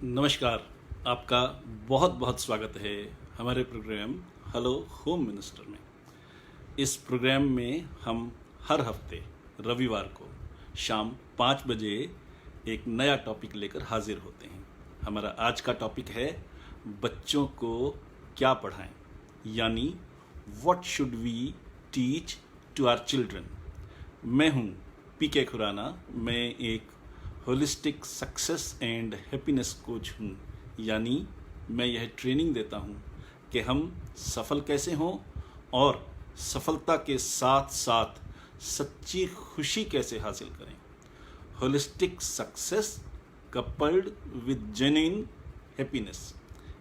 नमस्कार। आपका बहुत बहुत स्वागत है हमारे प्रोग्राम हेलो होम मिनिस्टर में। इस प्रोग्राम में हम हर हफ्ते रविवार को शाम 5 बजे एक नया टॉपिक लेकर हाजिर होते हैं। हमारा आज का टॉपिक है बच्चों को क्या पढ़ाएं, यानी what should we teach to our children. मैं हूं पीके खुराना। मैं एक holistic success and happiness coach हूँ, यानी मैं यह ट्रेनिंग देता हूँ कि हम सफल कैसे हों और सफलता के साथ साथ सच्ची खुशी कैसे हासिल करें। Holistic success coupled with genuine happiness,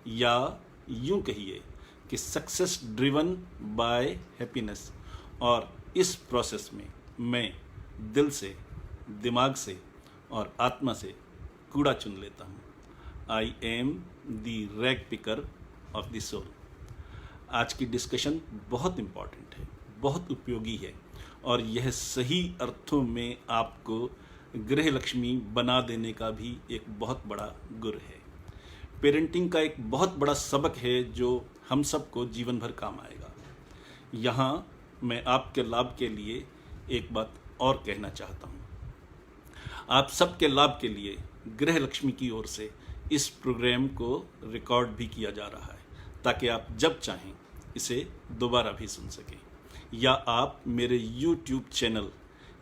या यूं कहिए कि सक्सेस ड्रिवन बाय हैप्पीनेस। और इस प्रोसेस में मैं दिल से, दिमाग से और आत्मा से कूड़ा चुन लेता हूँ। I am the rag picker of the soul. आज की डिस्कशन बहुत इम्पॉर्टेंट है, बहुत उपयोगी है और यह सही अर्थों में आपको गृह लक्ष्मी बना देने का भी एक बहुत बड़ा गुर है। पेरेंटिंग का एक बहुत बड़ा सबक है जो हम सबको जीवन भर काम आएगा। यहाँ मैं आपके लाभ के लिए एक बात और कहना चाहता हूँ। आप सबके लाभ के लिए गृह लक्ष्मी की ओर से इस प्रोग्राम को रिकॉर्ड भी किया जा रहा है, ताकि आप जब चाहें इसे दोबारा भी सुन सकें, या आप मेरे YouTube चैनल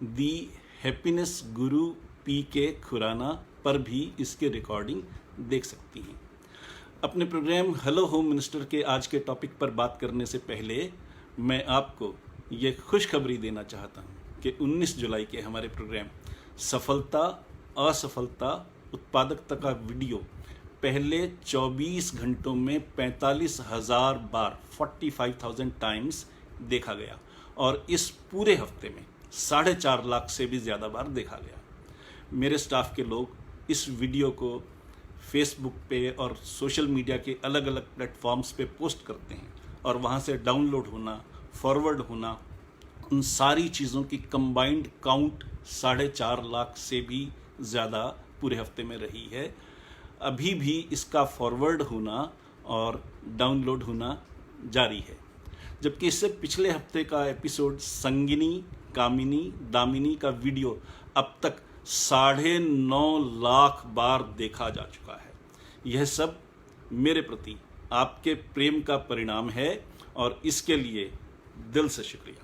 दी हैप्पीनेस गुरु पीके खुराना पर भी इसके रिकॉर्डिंग देख सकती हैं। अपने प्रोग्राम हेलो होम मिनिस्टर के आज के टॉपिक पर बात करने से पहले मैं आपको ये खुशखबरी देना चाहता हूँ कि 19 जुलाई के हमारे प्रोग्राम सफलता असफलता उत्पादकता का वीडियो पहले 24 घंटों में 45,000 बार 45,000 टाइम्स देखा गया और इस पूरे हफ्ते में 4.5 लाख से भी ज़्यादा बार देखा गया। मेरे स्टाफ के लोग इस वीडियो को फेसबुक पे और सोशल मीडिया के अलग अलग प्लेटफॉर्म्स पे पोस्ट करते हैं और वहाँ से डाउनलोड होना, फॉरवर्ड होना, उन सारी चीज़ों की कंबाइंड काउंट 4.5 लाख से भी ज़्यादा पूरे हफ्ते में रही है। अभी भी इसका फॉरवर्ड होना और डाउनलोड होना जारी है। जबकि इससे पिछले हफ्ते का एपिसोड संगिनी, कामिनी, दामिनी का वीडियो अब तक 9.5 लाख बार देखा जा चुका है। यह सब मेरे प्रति आपके प्रेम का परिणाम है और इसके लिए दिल से शुक्रिया।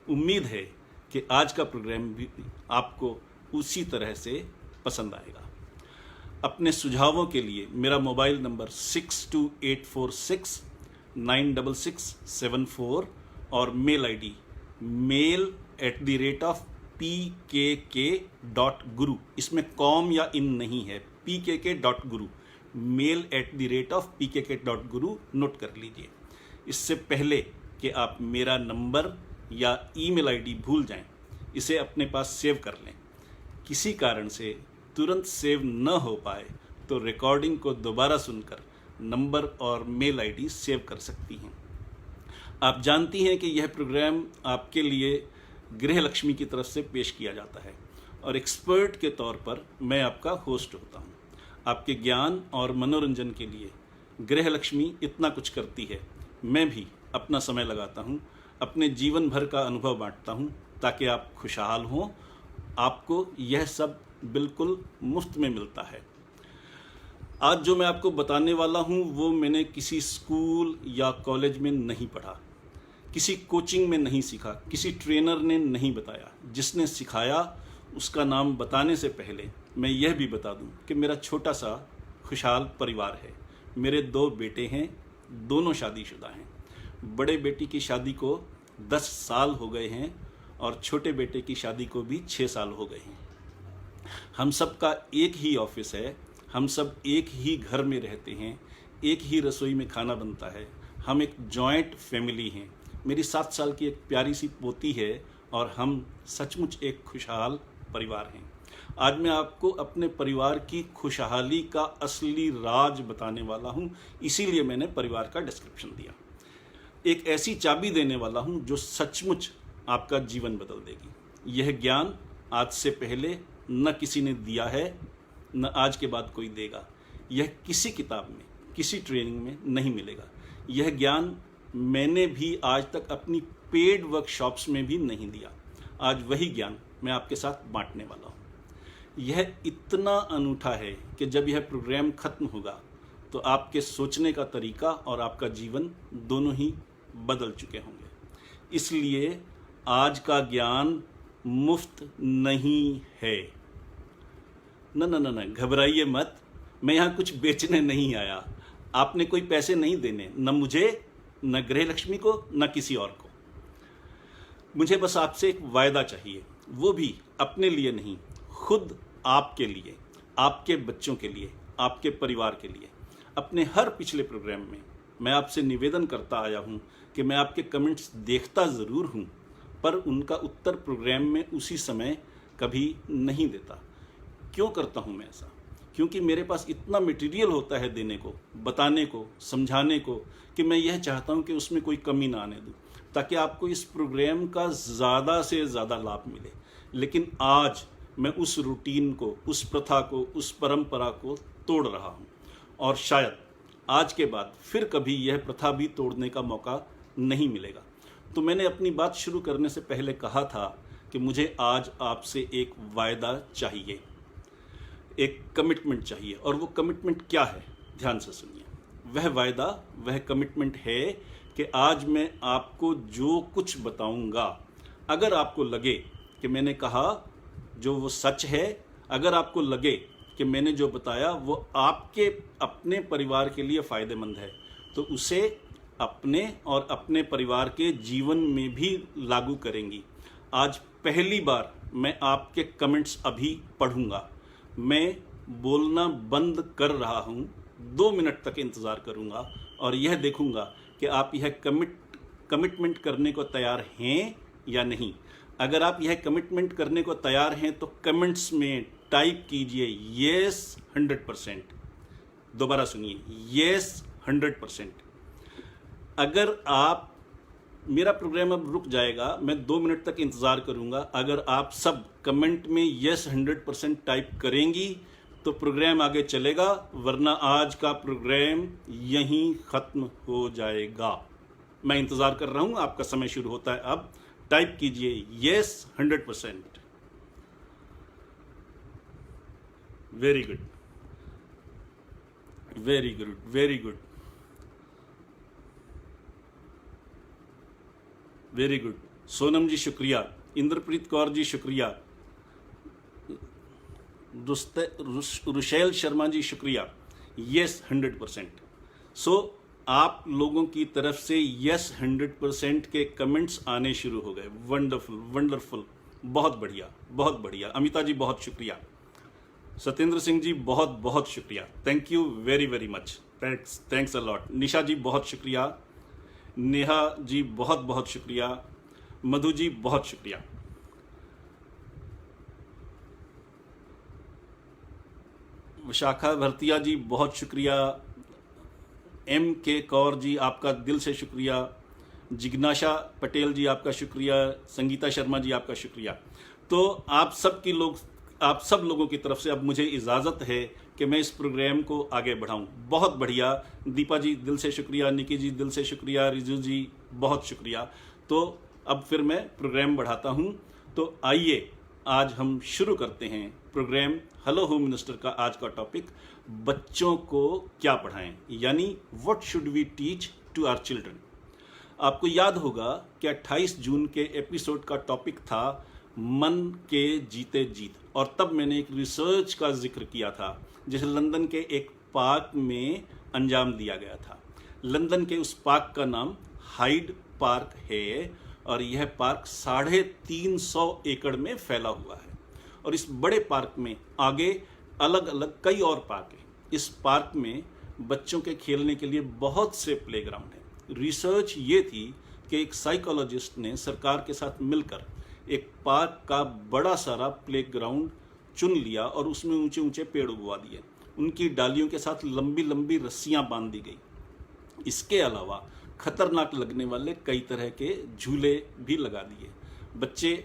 उम्मीद है कि आज का प्रोग्राम भी आपको उसी तरह से पसंद आएगा। अपने सुझावों के लिए मेरा मोबाइल नंबर 6284696674 और मेल आईडी mail@pkk.guru, इसमें कॉम या इन नहीं है, pkk.guru, mail@pkk.guru नोट कर लीजिए। इससे पहले कि आप मेरा नंबर या ईमेल आईडी भूल जाएं, इसे अपने पास सेव कर लें। किसी कारण से तुरंत सेव न हो पाए तो रिकॉर्डिंग को दोबारा सुनकर नंबर और मेल आईडी सेव कर सकती हैं। आप जानती हैं कि यह प्रोग्राम आपके लिए गृह लक्ष्मी की तरफ से पेश किया जाता है और एक्सपर्ट के तौर पर मैं आपका होस्ट होता हूं। आपके ज्ञान और मनोरंजन के लिए गृह लक्ष्मी इतना कुछ करती है। मैं भी अपना समय लगाता हूं, अपने जीवन भर का अनुभव बांटता हूं ताकि आप खुशहाल हों। आपको यह सब बिल्कुल मुफ्त में मिलता है। आज जो मैं आपको बताने वाला हूं वो मैंने किसी स्कूल या कॉलेज में नहीं पढ़ा, किसी कोचिंग में नहीं सीखा, किसी ट्रेनर ने नहीं बताया। जिसने सिखाया उसका नाम बताने से पहले मैं यह भी बता दूं कि मेरा छोटा सा खुशहाल परिवार है। मेरे 2 बेटे हैं, दोनों शादीशुदा हैं। बड़े बेटी की शादी को 10 साल हो गए हैं और छोटे बेटे की शादी को भी 6 साल हो गए हैं। हम सब का एक ही ऑफिस है, हम सब एक ही घर में रहते हैं, एक ही रसोई में खाना बनता है। हम एक जॉइंट फैमिली हैं। मेरी 7 साल की एक प्यारी सी पोती है और हम सचमुच एक खुशहाल परिवार हैं। आज मैं आपको अपने परिवार की खुशहाली का असली राज बताने वाला हूं, इसीलिए मैंने परिवार का डिस्क्रिप्शन दिया। एक ऐसी चाबी देने वाला हूं जो सचमुच आपका जीवन बदल देगी। यह ज्ञान आज से पहले न किसी ने दिया है, न आज के बाद कोई देगा। यह किसी किताब में, किसी ट्रेनिंग में नहीं मिलेगा। यह ज्ञान मैंने भी आज तक अपनी पेड वर्कशॉप्स में भी नहीं दिया। आज वही ज्ञान मैं आपके साथ बांटने वाला हूँ। यह इतना अनूठा है कि जब यह प्रोग्राम खत्म होगा तो आपके सोचने का तरीका और आपका जीवन दोनों ही बदल चुके होंगे। इसलिए आज का ज्ञान मुफ्त नहीं है। न, घबराइए मत। मैं यहाँ कुछ बेचने नहीं आया। आपने कोई पैसे नहीं देने, न मुझे, न गृह लक्ष्मी को, न किसी और को। मुझे बस आपसे एक वायदा चाहिए, वो भी अपने लिए नहीं, खुद आपके लिए, आपके बच्चों के लिए, आपके परिवार के लिए। अपने हर पिछले प्रोग्राम में मैं आपसे निवेदन करता आया हूँ कि मैं आपके कमेंट्स देखता ज़रूर हूँ, पर उनका उत्तर प्रोग्राम में उसी समय कभी नहीं देता। क्यों करता हूँ मैं ऐसा? क्योंकि मेरे पास इतना मटेरियल होता है देने को, बताने को, समझाने को, कि मैं यह चाहता हूँ कि उसमें कोई कमी ना आने दूँ, ताकि आपको इस प्रोग्राम का ज़्यादा से ज़्यादा लाभ मिले। लेकिन आज मैं उस रूटीन को, उस प्रथा को, उस परंपरा को तोड़ रहा हूँ, और शायद आज के बाद फिर कभी यह प्रथा भी तोड़ने का मौका नहीं मिलेगा। तो मैंने अपनी बात शुरू करने से पहले कहा था कि मुझे आज आपसे एक वायदा चाहिए, एक कमिटमेंट चाहिए। और वो कमिटमेंट क्या है? ध्यान से सुनिए। वह वायदा, वह कमिटमेंट है कि आज मैं आपको जो कुछ बताऊंगा, अगर आपको लगे कि मैंने कहा जो वो सच है, अगर आपको लगे कि मैंने जो बताया वो आपके अपने परिवार के लिए फ़ायदेमंद है, तो उसे अपने और अपने परिवार के जीवन में भी लागू करेंगी। आज पहली बार मैं आपके कमेंट्स अभी पढ़ूंगा। मैं बोलना बंद कर रहा हूँ, 2 मिनट तक इंतज़ार करूँगा और यह देखूँगा कि आप यह कमिटमेंट करने को तैयार हैं या नहीं। अगर आप यह कमिटमेंट करने को तैयार हैं तो कमेंट्स में टाइप कीजिए येस 100%। दोबारा सुनिए, येस 100%। अगर आप, मेरा प्रोग्राम अब रुक जाएगा, मैं 2 मिनट तक इंतज़ार करूंगा। अगर आप सब कमेंट में येस 100% टाइप करेंगी तो प्रोग्राम आगे चलेगा, वरना आज का प्रोग्राम यहीं ख़त्म हो जाएगा। मैं इंतज़ार कर रहा हूं, आपका समय शुरू होता है अब। टाइप कीजिए yes 100%। Very good, very good, very good, very good. Sonam ji शुक्रिया, इंद्रप्रीत कौर जी शुक्रिया, रुशैल शर्मा जी शुक्रिया। येस 100%। सो आप लोगों की तरफ से येस 100% के कमेंट्स आने शुरू हो गए। वंडरफुल, वंडरफुल, बहुत बढ़िया, बहुत बढ़िया। अमिता जी बहुत शुक्रिया। सत्येंद्र सिंह जी बहुत बहुत शुक्रिया। Thank you very very much, thanks a lot. Nisha ji बहुत शुक्रिया। नेहा जी बहुत बहुत शुक्रिया। मधु जी बहुत शुक्रिया। विशाखा भरतिया जी बहुत शुक्रिया। एम के कौर जी आपका दिल से शुक्रिया। जिग्नाशा पटेल जी आपका शुक्रिया। संगीता शर्मा जी आपका शुक्रिया। तो आप सब लोगों की तरफ से अब मुझे इजाज़त है कि मैं इस प्रोग्राम को आगे बढ़ाऊं। बहुत बढ़िया। दीपा जी दिल से शुक्रिया। निकी जी दिल से शुक्रिया। रिजू जी बहुत शुक्रिया। तो अब फिर मैं प्रोग्राम बढ़ाता हूं। तो आइए आज हम शुरू करते हैं प्रोग्राम हेलो होम मिनिस्टर का। आज का टॉपिक बच्चों को क्या पढ़ाएं, यानी what should we teach to our children. आपको याद होगा कि 28 जून के एपिसोड का टॉपिक था मन के जीते जीत, और तब मैंने एक रिसर्च का जिक्र किया था जिसे लंदन के एक पार्क में अंजाम दिया गया था। लंदन के उस पार्क का नाम हाइड पार्क है और यह पार्क 350 एकड़ में फैला हुआ है। और इस बड़े पार्क में आगे अलग अलग कई और पार्क हैं। इस पार्क में बच्चों के खेलने के लिए बहुत से प्लेग्राउंड हैं। रिसर्च ये थी कि एक साइकोलॉजिस्ट ने सरकार के साथ मिलकर एक पार्क का बड़ा सारा प्लेग्राउंड चुन लिया और उसमें ऊंचे ऊंचे पेड़ उगवा दिए। उनकी डालियों के साथ लंबी लंबी रस्सियां बांध दी गई। इसके अलावा खतरनाक लगने वाले कई तरह के झूले भी लगा दिए। बच्चे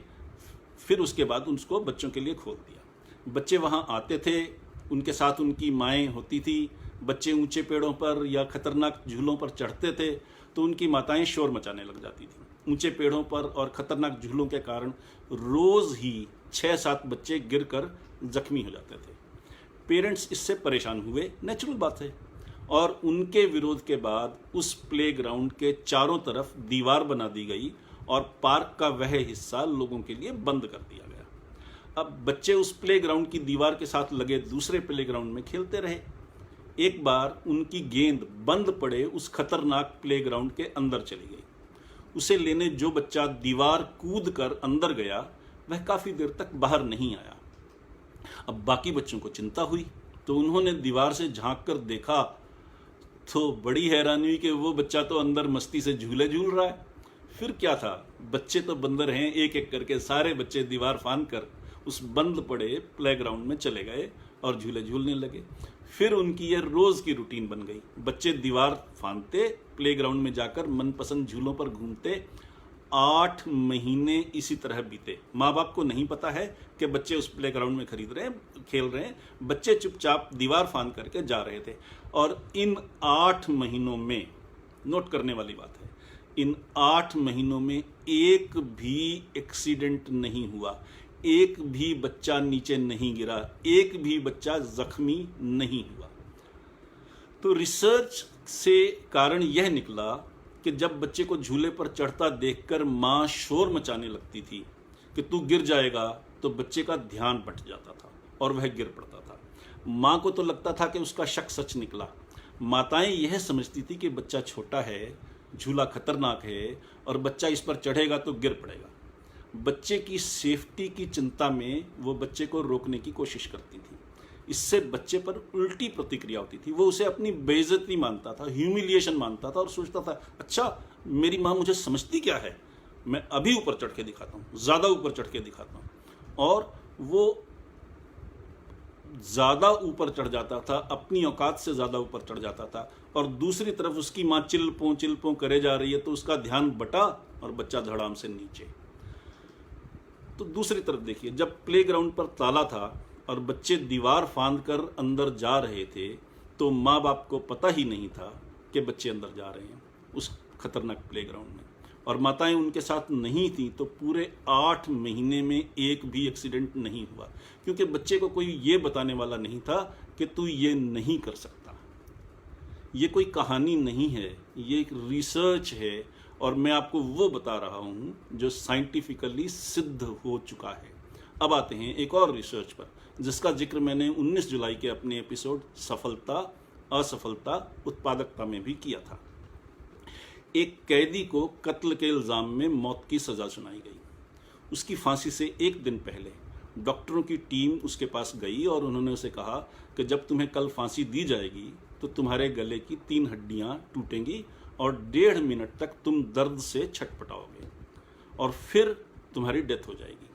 फिर उसके बाद उसको बच्चों के लिए खोल दिया। बच्चे वहाँ आते थे, उनके साथ उनकी माएँ होती थी। बच्चे ऊंचे पेड़ों पर या खतरनाक झूलों पर चढ़ते थे तो उनकी माताएं शोर मचाने लग जाती थी। ऊंचे पेड़ों पर और खतरनाक झूलों के कारण रोज़ ही 6-7 बच्चे गिरकर जख्मी हो जाते थे। पेरेंट्स इससे परेशान हुए, नेचुरल बात है, और उनके विरोध के बाद उस प्लेग्राउंड के चारों तरफ दीवार बना दी गई और पार्क का वह हिस्सा लोगों के लिए बंद कर दिया गया। अब बच्चे उस प्लेग्राउंड की दीवार के साथ लगे दूसरे प्लेग्राउंड में खेलते रहे। एक बार उनकी गेंद बंद पड़े उस खतरनाक प्लेग्राउंड के अंदर चली गई। उसे लेने जो बच्चा दीवार कूद कर अंदर गया वह काफ़ी देर तक बाहर नहीं आया। अब बाकी बच्चों को चिंता हुई तो उन्होंने दीवार से झांक कर देखा तो बड़ी हैरानी हुई कि वो बच्चा तो अंदर मस्ती से झूले झूल रहा है। फिर क्या था, बच्चे तो बंदर हैं, एक एक करके सारे बच्चे दीवार फांद कर उस बंद पड़े प्लेग्राउंड में चले गए और झूले झूलने लगे। फिर उनकी यह रोज़ की रूटीन बन गई। बच्चे दीवार फांदते, प्लेग्राउंड में जाकर मनपसंद झूलों पर घूमते। 8 महीने इसी तरह बीते। माँ बाप को नहीं पता है कि बच्चे उस प्लेग्राउंड में खेल रहे हैं। बच्चे चुपचाप दीवार फांद करके जा रहे थे। और इन 8 महीनों में, नोट करने वाली बात है, इन 8 महीनों में एक भी एक्सीडेंट नहीं हुआ, एक भी बच्चा नीचे नहीं गिरा, एक भी बच्चा जख्मी नहीं हुआ। तो रिसर्च से कारण यह निकला कि जब बच्चे को झूले पर चढ़ता देखकर माँ शोर मचाने लगती थी कि तू गिर जाएगा, तो बच्चे का ध्यान बट जाता था और वह गिर पड़ता था। माँ को तो लगता था कि उसका शक सच निकला। माताएं यह समझती थी कि बच्चा छोटा है, झूला खतरनाक है और बच्चा इस पर चढ़ेगा तो गिर पड़ेगा। बच्चे की सेफ्टी की चिंता में वो बच्चे को रोकने की कोशिश करती थी। इससे बच्चे पर उल्टी प्रतिक्रिया होती थी। वो उसे अपनी बेइज्जती मानता था, ह्यूमिलिएशन मानता था और सोचता था अच्छा मेरी माँ मुझे समझती क्या है, मैं अभी ऊपर चढ़ के दिखाता हूँ, ज़्यादा ऊपर चढ़ के दिखाता हूँ। और वो ज़्यादा ऊपर चढ़ जाता था, अपनी औकात से ज़्यादा ऊपर चढ़ जाता था। और दूसरी तरफ उसकी माँ चिल्पों करे जा रही है तो उसका ध्यान बटा और बच्चा धड़ाम से नीचे। तो दूसरी तरफ देखिए, जब प्लेग्राउंड पर ताला था और बच्चे दीवार फांद कर अंदर जा रहे थे तो माँ बाप को पता ही नहीं था कि बच्चे अंदर जा रहे हैं उस खतरनाक प्लेग्राउंड में, और माताएं उनके साथ नहीं थीं। तो पूरे 8 महीने में एक भी एक्सीडेंट नहीं हुआ, क्योंकि बच्चे को कोई ये बताने वाला नहीं था कि तू ये नहीं कर सकता। ये कोई कहानी नहीं है, ये एक रिसर्च है और मैं आपको वो बता रहा हूँ जो साइंटिफिकली सिद्ध हो चुका है। अब आते हैं एक और रिसर्च पर जिसका जिक्र मैंने 19 जुलाई के अपने एपिसोड सफलता असफलता उत्पादकता में भी किया था। एक कैदी को कत्ल के इल्ज़ाम में मौत की सज़ा सुनाई गई। उसकी फांसी से एक दिन पहले डॉक्टरों की टीम उसके पास गई और उन्होंने उसे कहा कि जब तुम्हें कल फांसी दी जाएगी तो तुम्हारे गले की 3 हड्डियां टूटेंगी और 1.5 मिनट तक तुम दर्द से छटपटाओगे और फिर तुम्हारी डेथ हो जाएगी।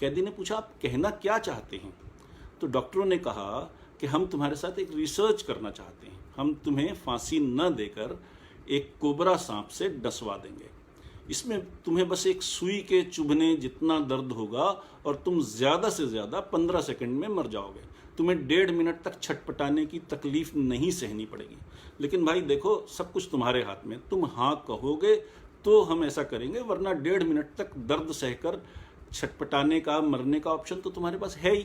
कैदी ने पूछा आप कहना क्या चाहते हैं? तो डॉक्टरों ने कहा कि हम तुम्हारे साथ एक रिसर्च करना चाहते हैं। हम तुम्हें फांसी न देकर एक कोबरा सांप से डसवा देंगे। इसमें तुम्हें बस एक सुई के चुभने जितना दर्द होगा और तुम ज़्यादा से ज़्यादा 15 सेकंड में मर जाओगे। तुम्हें 1.5 मिनट तक छटपटाने की तकलीफ नहीं सहनी पड़ेगी। लेकिन भाई देखो, सब कुछ तुम्हारे हाथ में, तुम हाँ कहोगे तो हम ऐसा करेंगे, वरना 1.5 मिनट तक दर्द सहकर छटपटाने का, मरने का ऑप्शन तो तुम्हारे पास है ही।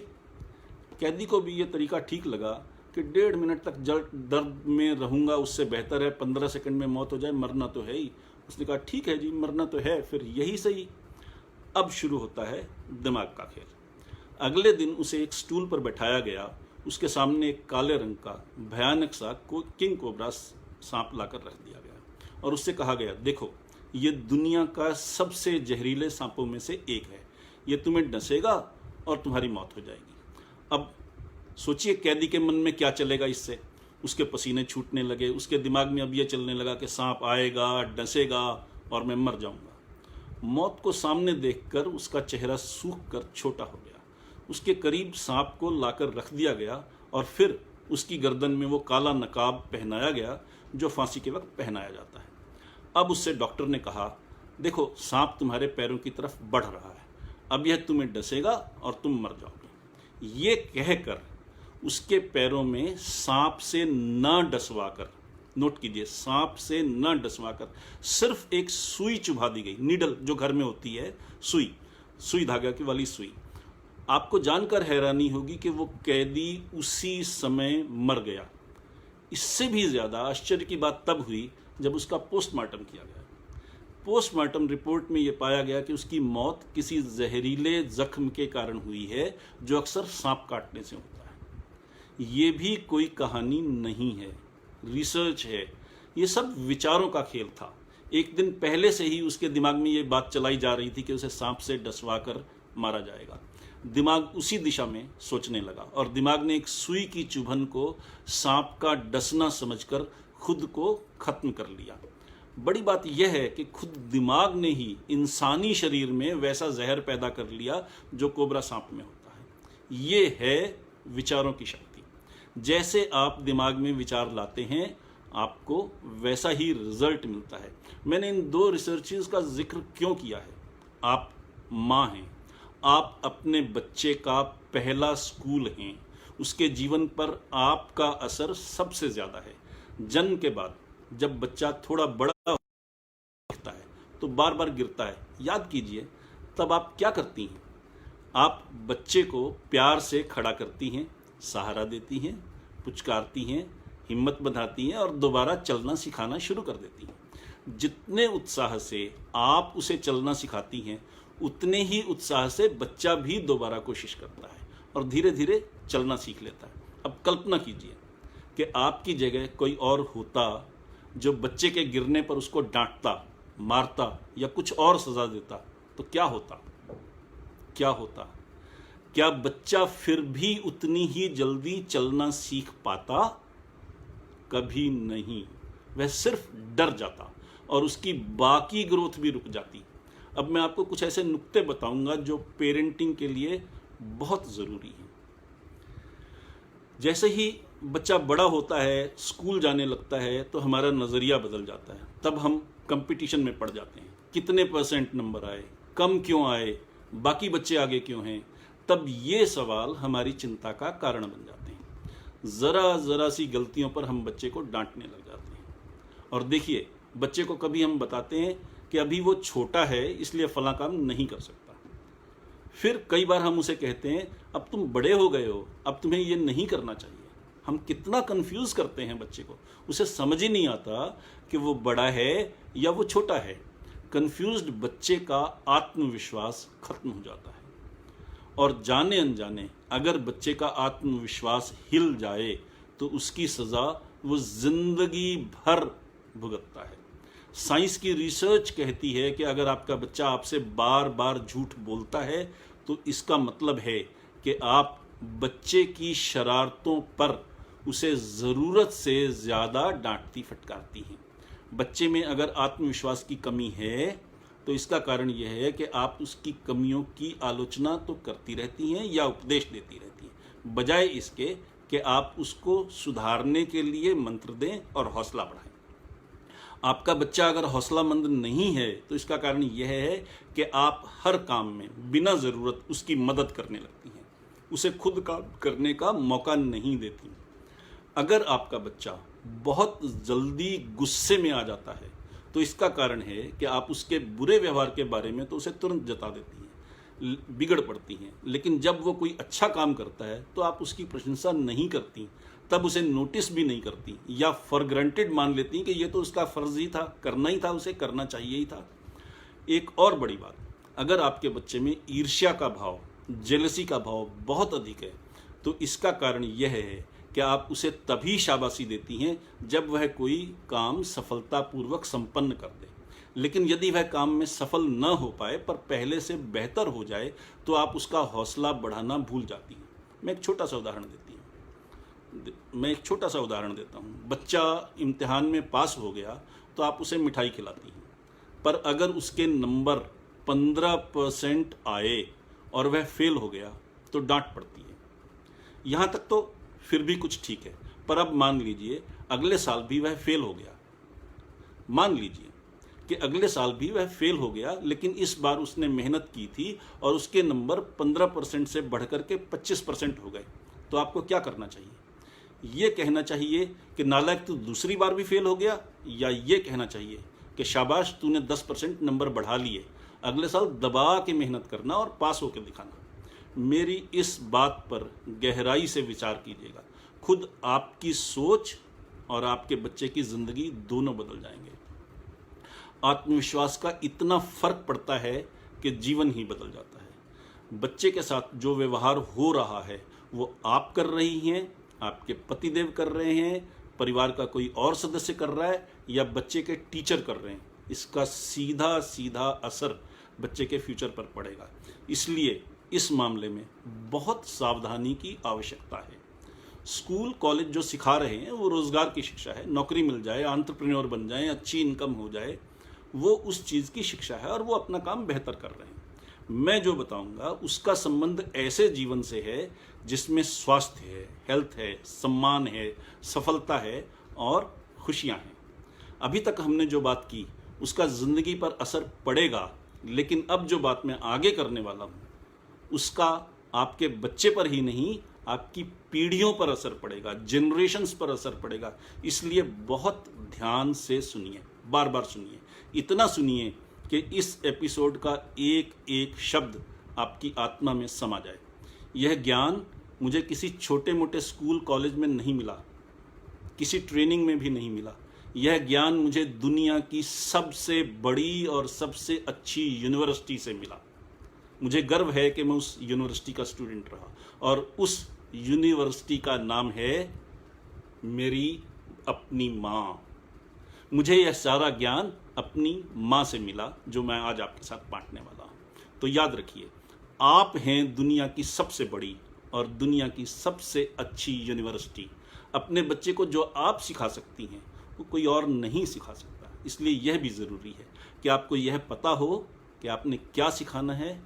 कैदी को भी ये तरीका ठीक लगा कि 1.5 मिनट तक दर्द में रहूँगा, उससे बेहतर है 15 सेकंड में मौत हो जाए, मरना तो है ही। उसने कहा ठीक है जी, मरना तो है, फिर यही सही। अब शुरू होता है दिमाग का खेल। अगले दिन उसे एक स्टूल पर बैठाया गया। उसके सामने एक काले रंग का भयानक सा किंग कोबरा सांप लाकर रख दिया गया और उससे कहा गया देखो, ये दुनिया का सबसे जहरीले सांपों में से एक है, ये तुम्हें डसेगा और तुम्हारी मौत हो जाएगी। अब सोचिए कैदी के मन में क्या चलेगा इससे। उसके पसीने छूटने लगे, उसके दिमाग में अब ये चलने लगा कि सांप आएगा, डसेगा और मैं मर जाऊंगा। मौत को सामने देखकर उसका चेहरा सूख कर छोटा हो गया। उसके करीब सांप को लाकर रख दिया गया और फिर उसकी गर्दन में वो काला नकाब पहनाया गया जो फांसी के वक्त पहनाया जाता है। अब उससे डॉक्टर ने कहा देखो, सांप तुम्हारे पैरों की तरफ बढ़ रहा है, अब यह तुम्हें डसेगा और तुम मर जाओगे। ये कहकर उसके पैरों में सांप से न डसवाकर, नोट कीजिए, सांप से न डसवाकर सिर्फ एक सुई चुभा दी गई, नीडल जो घर में होती है, सुई धागा की वाली सुई। आपको जानकर हैरानी होगी कि वो कैदी उसी समय मर गया। इससे भी ज़्यादा आश्चर्य की बात तब हुई जब उसका पोस्टमार्टम किया गया। पोस्टमार्टम रिपोर्ट में यह पाया गया कि उसकी मौत किसी जहरीले जख्म के कारण हुई है जो अक्सर सांप काटने से होता है। ये भी कोई कहानी नहीं है, रिसर्च है। ये सब विचारों का खेल था। एक दिन पहले से ही उसके दिमाग में ये बात चलाई जा रही थी कि उसे सांप से डसवाकर मारा जाएगा। दिमाग उसी दिशा में सोचने लगा और दिमाग ने एक सुई की चुभन को सांप का डसना समझकर खुद को खत्म कर लिया। बड़ी बात यह है कि खुद दिमाग ने ही इंसानी शरीर में वैसा जहर पैदा कर लिया जो कोबरा सांप में होता है। ये है विचारों की शक्ति। जैसे आप दिमाग में विचार लाते हैं, आपको वैसा ही रिजल्ट मिलता है। मैंने इन दो रिसर्चेस का जिक्र क्यों किया है? आप माँ हैं, आप अपने बच्चे का पहला स्कूल हैं, उसके जीवन पर आपका असर सबसे ज़्यादा है। जन्म के बाद जब बच्चा थोड़ा बड़ा होता है तो बार बार गिरता है, याद कीजिए, तब आप क्या करती हैं? आप बच्चे को प्यार से खड़ा करती हैं, सहारा देती हैं, पुचकारती हैं, हिम्मत बंधाती हैं और दोबारा चलना सिखाना शुरू कर देती हैं। जितने उत्साह से आप उसे चलना सिखाती हैं, उतने ही उत्साह से बच्चा भी दोबारा कोशिश करता है और धीरे धीरे चलना सीख लेता है। अब कल्पना कीजिए कि आपकी जगह कोई और होता जो बच्चे के गिरने पर उसको डांटता, मारता या कुछ और सजा देता, तो क्या होता? क्या बच्चा फिर भी उतनी ही जल्दी चलना सीख पाता? कभी नहीं। वह सिर्फ डर जाता और उसकी बाकी ग्रोथ भी रुक जाती। अब मैं आपको कुछ ऐसे नुक्ते बताऊंगा जो पेरेंटिंग के लिए बहुत ज़रूरी हैं। जैसे ही बच्चा बड़ा होता है, स्कूल जाने लगता है, तो हमारा नज़रिया बदल जाता है। तब हम कंपटीशन में पड़ जाते हैं। कितने % नंबर आए, कम क्यों आए, बाकी बच्चे आगे क्यों हैं? तब ये सवाल हमारी चिंता का कारण बन जाते हैं। ज़रा सी गलतियों पर हम बच्चे को डांटने लग जाते हैं। और देखिए, बच्चे को कभी हम बताते हैं कि अभी वो छोटा है इसलिए फला काम नहीं कर सकता। फिर कई बार हम उसे कहते हैं, अब तुम बड़े हो गए हो, अब तुम्हें ये नहीं करना चाहिए। हम कितना कंफ्यूज करते हैं बच्चे को। उसे समझ ही नहीं आता कि वो बड़ा है या वो छोटा है। कंफ्यूज्ड बच्चे का आत्मविश्वास खत्म हो जाता है और जाने अनजाने अगर बच्चे का आत्मविश्वास हिल जाए तो उसकी सज़ा वो जिंदगी भर भुगतता है। साइंस की रिसर्च कहती है कि अगर आपका बच्चा आपसे बार बार झूठ बोलता है तो इसका मतलब है कि आप बच्चे की शरारतों पर उसे ज़रूरत से ज़्यादा डांटती फटकारती हैं। बच्चे में अगर आत्मविश्वास की कमी है तो इसका कारण यह है कि आप उसकी कमियों की आलोचना तो करती रहती हैं या उपदेश देती रहती हैं, बजाय इसके कि आप उसको सुधारने के लिए मंत्र दें और हौसला बढ़ाएं। आपका बच्चा अगर हौसलामंद नहीं है तो इसका कारण यह है कि आप हर काम में बिना ज़रूरत उसकी मदद करने लगती हैं, उसे खुद काम करने का मौका नहीं देती। अगर आपका बच्चा बहुत जल्दी गुस्से में आ जाता है तो इसका कारण है कि आप उसके बुरे व्यवहार के बारे में तो उसे तुरंत जता देती हैं, बिगड़ पड़ती हैं, लेकिन जब वो कोई अच्छा काम करता है तो आप उसकी प्रशंसा नहीं करती, तब उसे नोटिस भी नहीं करती या फॉर ग्रांटेड मान लेती कि ये तो उसका फ़र्ज ही था, करना ही था, उसे करना चाहिए ही था। एक और बड़ी बात, अगर आपके बच्चे में ईर्ष्या का भाव, जेलसी का भाव बहुत अधिक है तो इसका कारण यह है कि आप उसे तभी शाबाशी देती हैं जब वह कोई काम सफलतापूर्वक संपन्न कर दे। लेकिन यदि वह काम में सफल न हो पाए पर पहले से बेहतर हो जाए तो आप उसका हौसला बढ़ाना भूल जाती हैं। मैं एक छोटा सा उदाहरण देता हूँ। बच्चा इम्तिहान में पास हो गया तो आप उसे मिठाई खिलाती हैं, पर अगर उसके नंबर 15% आए और वह फेल हो गया तो डांट पड़ती है। यहाँ तक तो फिर भी कुछ ठीक है, पर अब मान लीजिए अगले साल भी वह फेल हो गया। मान लीजिए कि अगले साल भी वह फेल हो गया, लेकिन इस बार उसने मेहनत की थी और उसके नंबर 15% से बढ़कर के 25% हो गए। तो आपको क्या करना चाहिए? ये कहना चाहिए कि नालायक तू दूसरी बार भी फेल हो गया, या ये कहना चाहिए कि शाबाश तूने 10% नंबर बढ़ा लिए, अगले साल दबा के मेहनत करना और पास होकर दिखाना? मेरी इस बात पर गहराई से विचार कीजिएगा। खुद आपकी सोच और आपके बच्चे की ज़िंदगी दोनों बदल जाएंगे। आत्मविश्वास का इतना फर्क पड़ता है कि जीवन ही बदल जाता है। बच्चे के साथ जो व्यवहार हो रहा है वो आप कर रही हैं, आपके पतिदेव कर रहे हैं, परिवार का कोई और सदस्य कर रहा है, या बच्चे के टीचर कर रहे हैं, इसका सीधा सीधा असर बच्चे के फ्यूचर पर पड़ेगा। इसलिए इस मामले में बहुत सावधानी की आवश्यकता है। स्कूल कॉलेज जो सिखा रहे हैं वो रोज़गार की शिक्षा है, नौकरी मिल जाए, एंटरप्रेन्योर बन जाए, अच्छी इनकम हो जाए, वो उस चीज़ की शिक्षा है और वो अपना काम बेहतर कर रहे हैं। मैं जो बताऊंगा उसका संबंध ऐसे जीवन से है जिसमें स्वास्थ्य है, हेल्थ है, सम्मान है, सफलता है और खुशियां हैं। अभी तक हमने जो बात की उसका ज़िंदगी पर असर पड़ेगा, लेकिन अब जो बात मैं आगे करने वाला हूँ उसका आपके बच्चे पर ही नहीं, आपकी पीढ़ियों पर असर पड़ेगा, जनरेशन्स पर असर पड़ेगा। इसलिए बहुत ध्यान से सुनिए, बार बार सुनिए, इतना सुनिए कि इस एपिसोड का एक एक शब्द आपकी आत्मा में समा जाए। यह ज्ञान मुझे किसी छोटे मोटे स्कूल कॉलेज में नहीं मिला, किसी ट्रेनिंग में भी नहीं मिला। यह ज्ञान मुझे दुनिया की सबसे बड़ी और सबसे अच्छी यूनिवर्सिटी से मिला। मुझे गर्व है कि मैं उस यूनिवर्सिटी का स्टूडेंट रहा, और उस यूनिवर्सिटी का नाम है मेरी अपनी माँ। मुझे यह सारा ज्ञान अपनी माँ से मिला जो मैं आज आपके साथ बांटने वाला हूँ। तो याद रखिए, आप हैं दुनिया की सबसे बड़ी और दुनिया की सबसे अच्छी यूनिवर्सिटी। अपने बच्चे को जो आप सिखा सकती हैं वो कोई और नहीं सिखा सकता। इसलिए यह भी ज़रूरी है कि आपको यह पता हो कि आपने क्या सिखाना है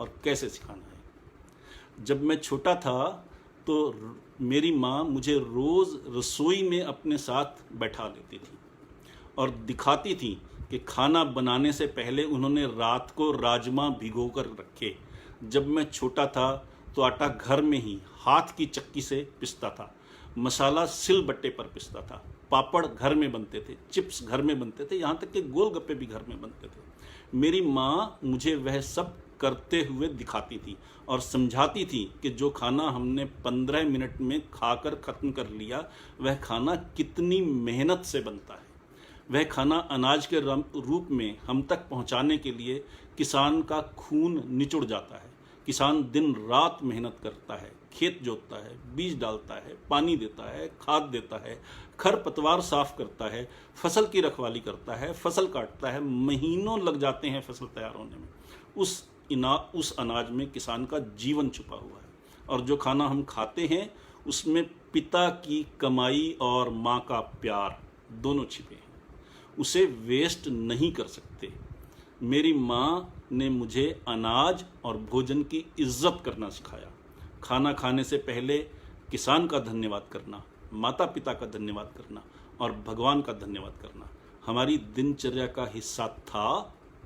और कैसे सिखाना है। जब मैं छोटा था तो मेरी माँ मुझे रोज़ रसोई में अपने साथ बैठा लेती थी और दिखाती थी कि खाना बनाने से पहले उन्होंने रात को राजमा भिगो कर रखे। जब मैं छोटा था तो आटा घर में ही हाथ की चक्की से पिसता था, मसाला सिल बट्टे पर पिसता था, पापड़ घर में बनते थे, चिप्स घर में बनते थे, यहाँ तक कि गोलगप्पे भी घर में बनते थे। मेरी माँ मुझे वह सब करते हुए दिखाती थी और समझाती थी कि जो खाना हमने 15 मिनट में खाकर ख़त्म कर लिया वह खाना कितनी मेहनत से बनता है। वह खाना अनाज के रूप में हम तक पहुंचाने के लिए किसान का खून निचुड़ जाता है। किसान दिन रात मेहनत करता है, खेत जोतता है, बीज डालता है, पानी देता है, खाद देता है, खरपतवार साफ करता है, फसल की रखवाली करता है, फसल काटता है। महीनों लग जाते हैं फसल तैयार होने में। उस अनाज में किसान का जीवन छुपा हुआ है। और जो खाना हम खाते हैं उसमें पिता की कमाई और माँ का प्यार दोनों छिपे हैं। उसे वेस्ट नहीं कर सकते। मेरी माँ ने मुझे अनाज और भोजन की इज्जत करना सिखाया। खाना खाने से पहले किसान का धन्यवाद करना, माता पिता का धन्यवाद करना और भगवान का धन्यवाद करना हमारी दिनचर्या का हिस्सा था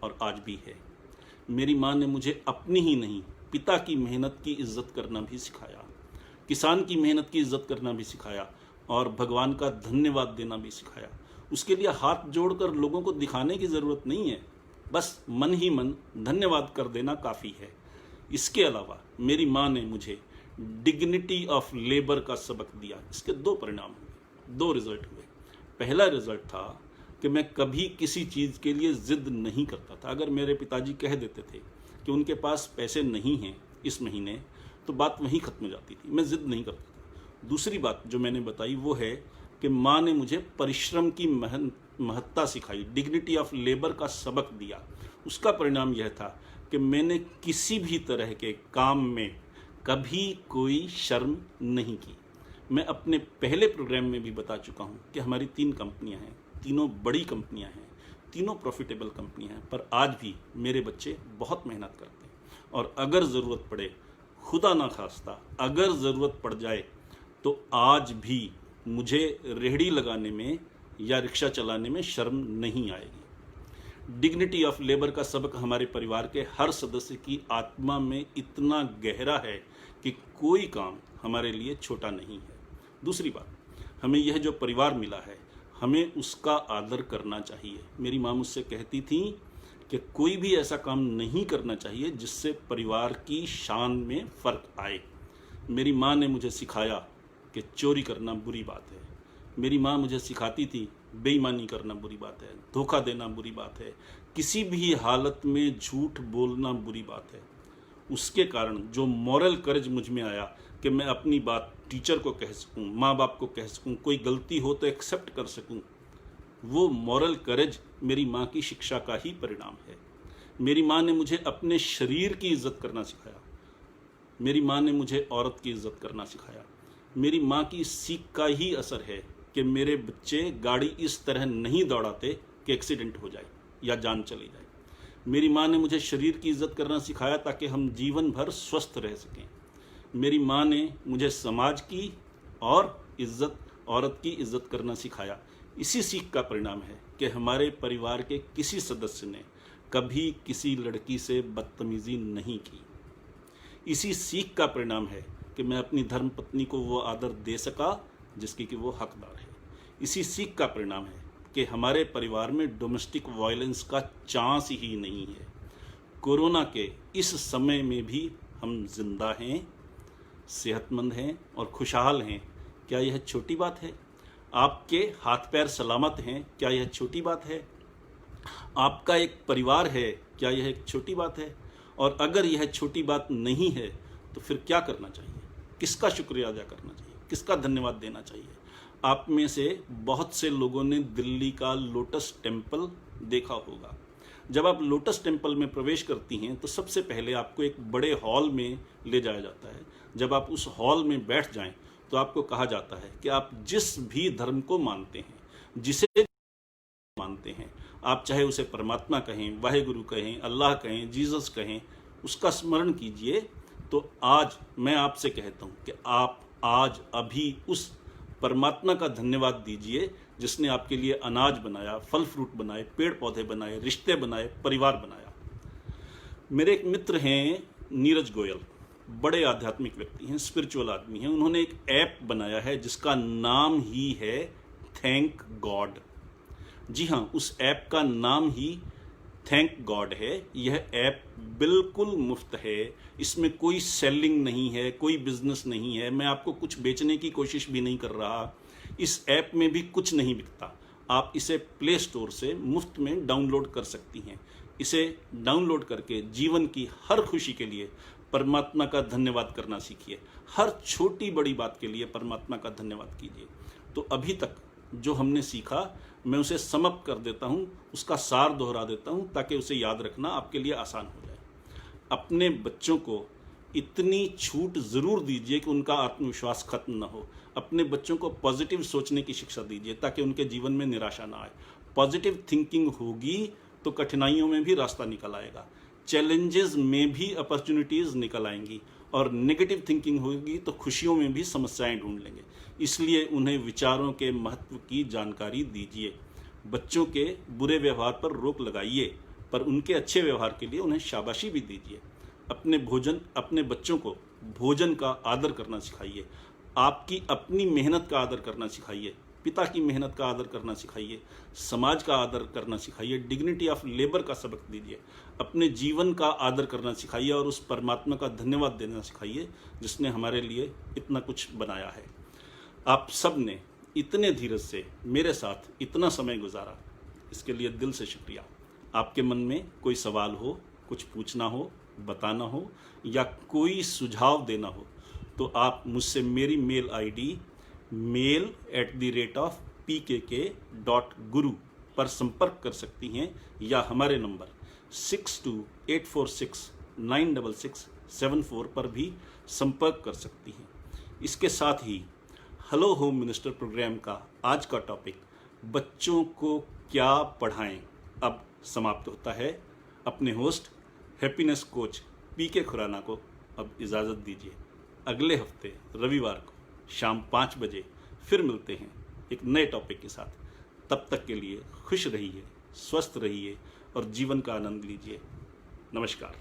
और आज भी है। मेरी माँ ने मुझे अपनी ही नहीं, पिता की मेहनत की इज्जत करना भी सिखाया, किसान की मेहनत की इज्जत करना भी सिखाया और भगवान का धन्यवाद देना भी सिखाया। उसके लिए हाथ जोड़कर लोगों को दिखाने की ज़रूरत नहीं है, बस मन ही मन धन्यवाद कर देना काफ़ी है। इसके अलावा मेरी माँ ने मुझे डिग्निटी ऑफ लेबर का सबक दिया। इसके दो परिणाम हुए, दो रिजल्ट हुए। पहला रिजल्ट था कि मैं कभी किसी चीज़ के लिए ज़िद नहीं करता था। अगर मेरे पिताजी कह देते थे कि उनके पास पैसे नहीं हैं इस महीने, तो बात वहीं ख़त्म हो जाती थी, मैं ज़िद नहीं करता था। दूसरी बात जो मैंने बताई वो है कि माँ ने मुझे परिश्रम की महत्ता सिखाई, डिग्निटी ऑफ लेबर का सबक दिया। उसका परिणाम यह था कि मैंने किसी भी तरह के काम में कभी कोई शर्म नहीं की। मैं अपने पहले प्रोग्राम में भी बता चुका हूँ कि हमारी 3 कंपनियाँ हैं, तीनों बड़ी कंपनियाँ हैं, तीनों प्रॉफिटेबल कंपनियाँ हैं, पर आज भी मेरे बच्चे बहुत मेहनत करते हैं। और अगर ज़रूरत पड़े, खुदा ना खास्ता अगर ज़रूरत पड़ जाए, तो आज भी मुझे रेहड़ी लगाने में या रिक्शा चलाने में शर्म नहीं आएगी। डिग्निटी ऑफ लेबर का सबक हमारे परिवार के हर सदस्य की आत्मा में इतना गहरा है कि कोई काम हमारे लिए छोटा नहीं है। दूसरी बात, हमें यह जो परिवार मिला है हमें उसका आदर करना चाहिए। मेरी माँ मुझसे कहती थी कि कोई भी ऐसा काम नहीं करना चाहिए जिससे परिवार की शान में फ़र्क आए। मेरी माँ ने मुझे सिखाया कि चोरी करना बुरी बात है। मेरी माँ मुझे सिखाती थी बेईमानी करना बुरी बात है, धोखा देना बुरी बात है, किसी भी हालत में झूठ बोलना बुरी बात है। उसके कारण जो मॉरल करेज मुझ में आया कि मैं अपनी बात टीचर को कह सकूं, माँ बाप को कह सकूं, कोई गलती हो तो एक्सेप्ट कर सकूं, वो मॉरल करेज मेरी माँ की शिक्षा का ही परिणाम है। मेरी माँ ने मुझे अपने शरीर की इज्जत करना सिखाया। मेरी माँ ने मुझे औरत की इज्जत करना सिखाया। मेरी माँ की सीख का ही असर है कि मेरे बच्चे गाड़ी इस तरह नहीं दौड़ाते कि एक्सीडेंट हो जाए या जान चली जाए। मेरी माँ ने मुझे शरीर की इज्जत करना सिखाया ताकि हम जीवन भर स्वस्थ रह सकें। मेरी माँ ने मुझे समाज की और औरत की इज्जत करना सिखाया। इसी सीख का परिणाम है कि हमारे परिवार के किसी सदस्य ने कभी किसी लड़की से बदतमीजी नहीं की। इसी सीख का परिणाम है कि मैं अपनी धर्म पत्नी को वो आदर दे सका जिसकी कि वो हकदार है। इसी सीख का परिणाम है कि हमारे परिवार में डोमेस्टिक वायलेंस का चांस ही नहीं है। कोरोना के इस समय में भी हम जिंदा हैं, सेहतमंद हैं और खुशहाल हैं। क्या यह छोटी बात है? आपके हाथ पैर सलामत हैं, क्या यह छोटी बात है? आपका एक परिवार है, क्या यह एक छोटी बात है? और अगर यह छोटी बात नहीं है तो फिर क्या करना चाहिए? किसका शुक्रिया अदा करना चाहिए? किसका धन्यवाद देना चाहिए? आप में से बहुत से लोगों ने दिल्ली का लोटस टेम्पल देखा होगा। जब आप लोटस टेम्पल में प्रवेश करती हैं तो सबसे पहले आपको एक बड़े हॉल में ले जाया जाता है। जब आप उस हॉल में बैठ जाएं तो आपको कहा जाता है कि आप जिस भी धर्म को मानते हैं, जिसे मानते हैं, आप चाहे उसे परमात्मा कहें, वाहेगुरु कहें, अल्लाह कहें, जीसस कहें, उसका स्मरण कीजिए। तो आज मैं आपसे कहता हूँ कि आप आज अभी उस परमात्मा का धन्यवाद दीजिए जिसने आपके लिए अनाज बनाया, फल फ्रूट बनाए, पेड़ पौधे बनाए, रिश्ते बनाए, परिवार बनाया। मेरे एक मित्र हैं नीरज गोयल, बड़े आध्यात्मिक व्यक्ति हैं, स्पिरिचुअल आदमी हैं। उन्होंने एक ऐप बनाया है जिसका नाम ही है थैंक गॉड। जी हाँ, उस ऐप का नाम ही थैंक गॉड है। यह ऐप बिल्कुल मुफ्त है, इसमें कोई सेलिंग नहीं है, कोई बिजनेस नहीं है, मैं आपको कुछ बेचने की कोशिश भी नहीं कर रहा। इस ऐप में भी कुछ नहीं बिकता। आप इसे प्ले स्टोर से मुफ्त में डाउनलोड कर सकती हैं। इसे डाउनलोड करके जीवन की हर खुशी के लिए परमात्मा का धन्यवाद करना सीखिए। हर छोटी बड़ी बात के लिए परमात्मा का धन्यवाद कीजिए। तो अभी तक जो हमने सीखा मैं उसे समअप कर देता हूँ, उसका सार दोहरा देता हूँ ताकि उसे याद रखना आपके लिए आसान हो जाए। अपने बच्चों को इतनी छूट ज़रूर दीजिए कि उनका आत्मविश्वास खत्म ना हो। अपने बच्चों को पॉजिटिव सोचने की शिक्षा दीजिए ताकि उनके जीवन में निराशा ना आए। पॉजिटिव थिंकिंग होगी तो कठिनाइयों में भी रास्ता निकल आएगा, चैलेंजेस में भी अपॉर्चुनिटीज़ निकल आएंगी, और नेगेटिव थिंकिंग होगी तो खुशियों में भी समस्याएं ढूंढ लेंगे। इसलिए उन्हें विचारों के महत्व की जानकारी दीजिए। बच्चों के बुरे व्यवहार पर रोक लगाइए, पर उनके अच्छे व्यवहार के लिए उन्हें शाबाशी भी दीजिए। अपने बच्चों को भोजन का आदर करना सिखाइए। आपकी अपनी मेहनत का आदर करना सिखाइए। पिता की मेहनत का आदर करना सिखाइए। समाज का आदर करना सिखाइए। डिग्निटी ऑफ लेबर का सबक दीजिए। अपने जीवन का आदर करना सिखाइए और उस परमात्मा का धन्यवाद देना सिखाइए जिसने हमारे लिए इतना कुछ बनाया है। आप सब ने इतने धीरज से मेरे साथ इतना समय गुजारा, इसके लिए दिल से शुक्रिया। आपके मन में कोई सवाल हो, कुछ पूछना हो, बताना हो या कोई सुझाव देना हो तो आप मुझसे मेरी मेल आईडी mail@pkk.guru पर संपर्क कर सकती हैं या हमारे नंबर 6284696674 पर भी संपर्क कर सकती हैं। इसके साथ ही हेलो होम मिनिस्टर प्रोग्राम का आज का टॉपिक बच्चों को क्या पढ़ाएं अब समाप्त होता है। अपने होस्ट हैप्पीनेस कोच पीके खुराना को अब इजाज़त दीजिए। अगले हफ्ते रविवार को शाम 5 बजे फिर मिलते हैं एक नए टॉपिक के साथ। तब तक के लिए खुश रहिए, स्वस्थ रहिए और जीवन का आनंद लीजिए। नमस्कार।